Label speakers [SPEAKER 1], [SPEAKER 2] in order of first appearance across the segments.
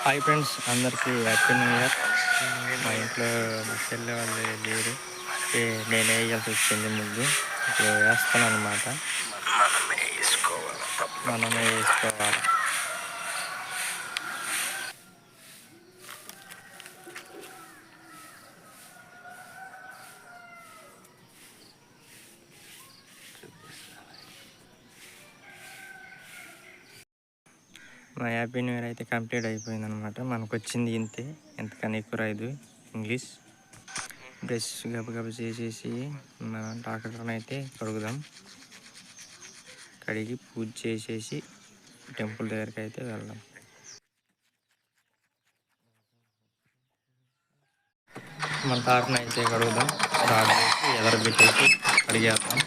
[SPEAKER 1] Hi friends, అందరికీ happy new year. మా ఇంట్లో మా చెల్లె వాళ్ళు లేరు, నేనే వేయాల్సి వచ్చింది ముగ్గు. ఇప్పుడు వేస్తాను అనమాట. మనమే వేసుకోవాలి. మా హ్యాపీ న్యూ ఇయర్ అయితే కంప్లీట్ అయిపోయింది అనమాట. మనకు వచ్చింది ఇంతే, ఎంతకన్నా ఎక్కువ రాదు ఇంగ్లీష్. బ్రష్ గబగబ చేసేసి మన డాక్టర్ని అయితే కడుగుదాం. కడిగి పూజ చేసేసి టెంపుల్ దగ్గరికి అయితే వెళ్దాం. మన తాటను అయితే కడుగుదాం. స్టార్ట్ చేసి ఎదరబెట్టేసి కడిగేద్దాం.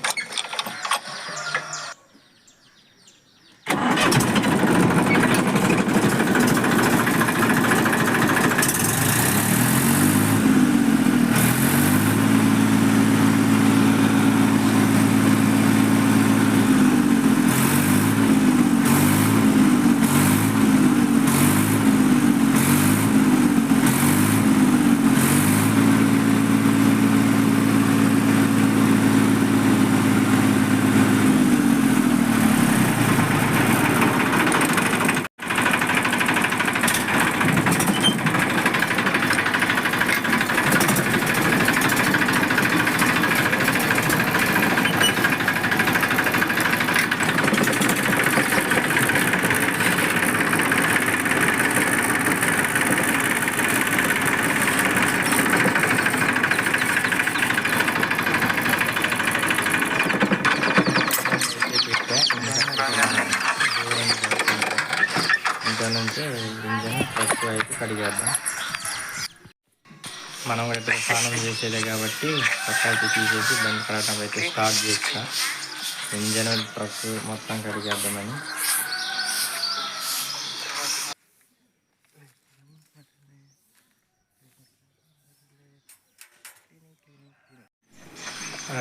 [SPEAKER 1] ఇంకా నుంచి ఇంజన్ ఫస్ట్ అయితే కడిగేద్దాం. మనం కూడా ఇప్పుడు స్నానం చేసేదే కాబట్టి పక్క అయితే తీసేసి బండి కడగడం అయితే స్టార్ట్ చేస్తా. ఇంజన్ ట్రక్ మొత్తం కడిగేద్దామని.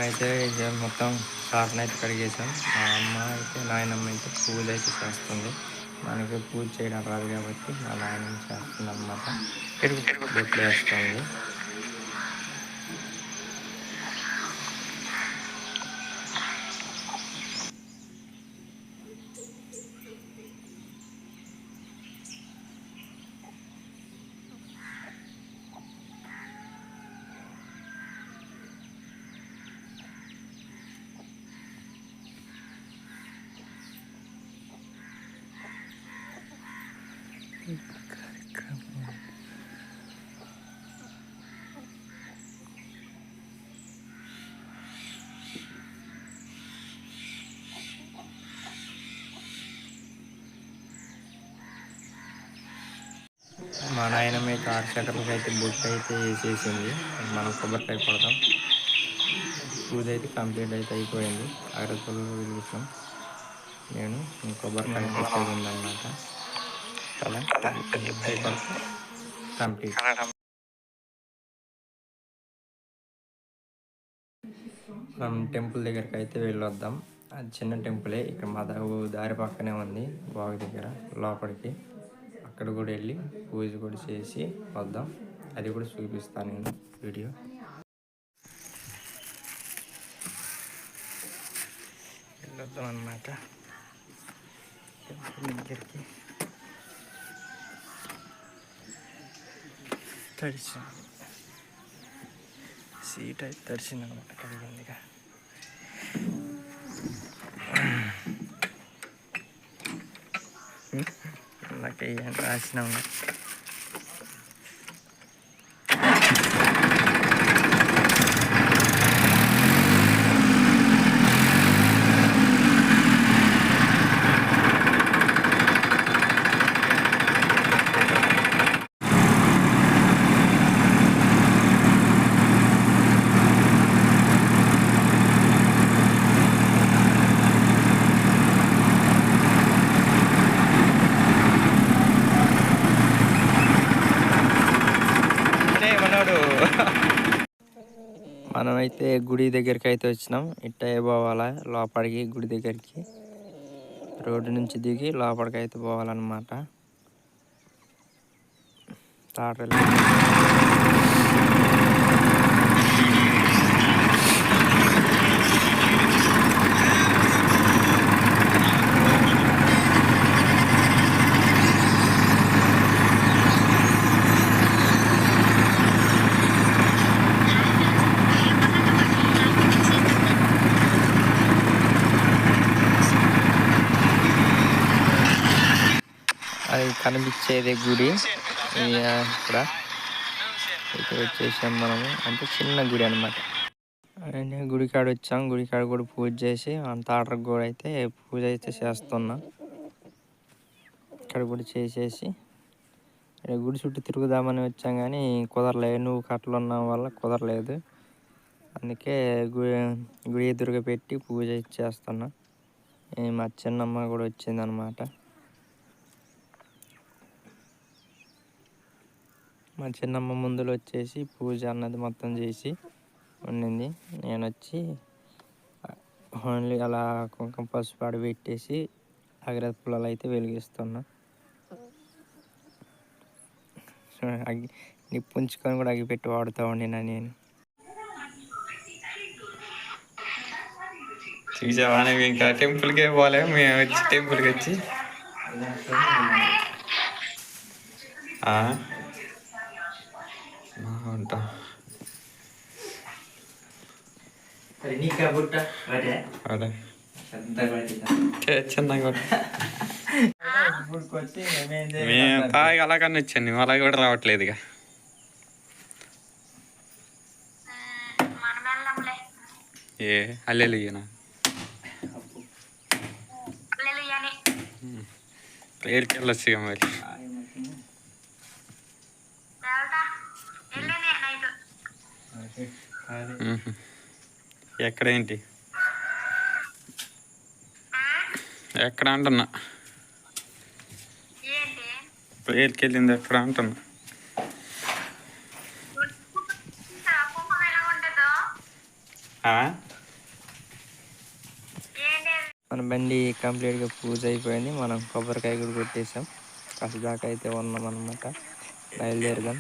[SPEAKER 1] అయితే ఇంజన్ మొత్తం కార్ని అయితే కడిగేసాం. మా అమ్మ అయితే నాయనమ్మ అయితే పూజ అయితే చేస్తుంది. మనకి పూజ చేయడం రాదు కాబట్టి మా నాయనమ్మ చేస్తుంది అన్నమాట. బొట్లు వేస్తుంది. మా నాయనమ్మ అయితే 6 చక్రాలకి అయితే బొట్టు అయితే వేసేసింది. మనం కొబ్బరికాయ కొడతాం. పూజ అయితే కంప్లీట్ అయితే అయిపోయింది. అగరత్తులు వెలిగిస్తాం. నేను కొబ్బరికాయ కొట్టేది ఉందన్నమాట. అలా కంప్లీట్. మనం టెంపుల్ దగ్గరికి అయితే వెళ్ళొద్దాం. అది చిన్న టెంపులే, ఇక్కడ మా దారి పక్కనే ఉంది. బావి దగ్గర లోపలికి అక్కడ కూడా వెళ్ళి పూజ కూడా చేసి వద్దాం. అది కూడా చూపిస్తాను నేను వీడియో. వెళ్ళొద్దాం అన్నమాట టెంపుల్ దగ్గరికి. తడిసిన సీట్ అయితే తడిసింది అనమాట, కడిగిందిగా. నాకు రాసినా మనమైతే గుడి దగ్గరికి అయితే వచ్చినాం. ఇట్టే పోవాలా లోపలికి, గుడి దగ్గరికి. రోడ్డు నుంచి దిగి లోపలికి అయితే పోవాలన్నమాట. తాటలు అది కనిపించేది గుడి. ఇక్కడ ఇక్కడ వచ్చేసాం మనము, అంటే చిన్న గుడి అనమాట. గుడి కాడ వచ్చాం, గుడి కాడ కూడా పూజ చేసి అంత ఆర్డర్ కూడా అయితే పూజ అయితే చేస్తున్నా. ఇక్కడ కూడా చేసేసి గుడి చుట్టూ తిరుగుదామని వచ్చాం కానీ కుదరలేదు, నువ్వు కట్టలు ఉన్న వల్ల కుదరలేదు. అందుకే గుడి ఎదురుగా పెట్టి పూజ చేస్తున్నా. మా చిన్నమ్మ కూడా వచ్చిందనమాట. మా చిన్నమ్మ ముందులో వచ్చేసి పూజ అన్నది మొత్తం చేసి ఉండింది. నేను వచ్చి ఓన్లీ అలా కుంకుమ పసుపు ఆడ పెట్టేసి అగరత్తి పుల్లలు అయితే వెలిగిస్తున్నా. నిప్పుంచుకొని కూడా అగిపెట్టి వాడుతూ ఉండినా నేను. చూసావా, ఇంకా టెంపుల్కే పోలే, మేము వచ్చి టెంపుల్కి వచ్చి ఉంటా. చిన్నగా మేము తాగి అలాగని వచ్చాను, నువ్వు అలాగే కూడా రావట్లేదు. ఇక ఏ అల్లెలుయ్యనా ప్రేయర్కి వెళ్ళొచ్చు ఇక మరి. ఎక్కడేంటి ఎక్కడ అంటున్నా, ప్రేయర్కి వెళ్ళింది ఎక్కడ అంటున్నా. మన బండి కంప్లీట్గా పూజ అయిపోయింది. మనం కొబ్బరికాయ కూడా కొట్టేసాం. కాస్త దాకా అయితే ఉన్నాం అన్నమాట. బయలుదేరదాం.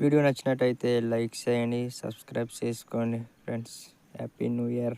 [SPEAKER 1] వీడియో నచ్చినట్టయితే లైక్ చేయండి, సబ్స్క్రైబ్ చేసుకోండి ఫ్రెండ్స్. Happy new year.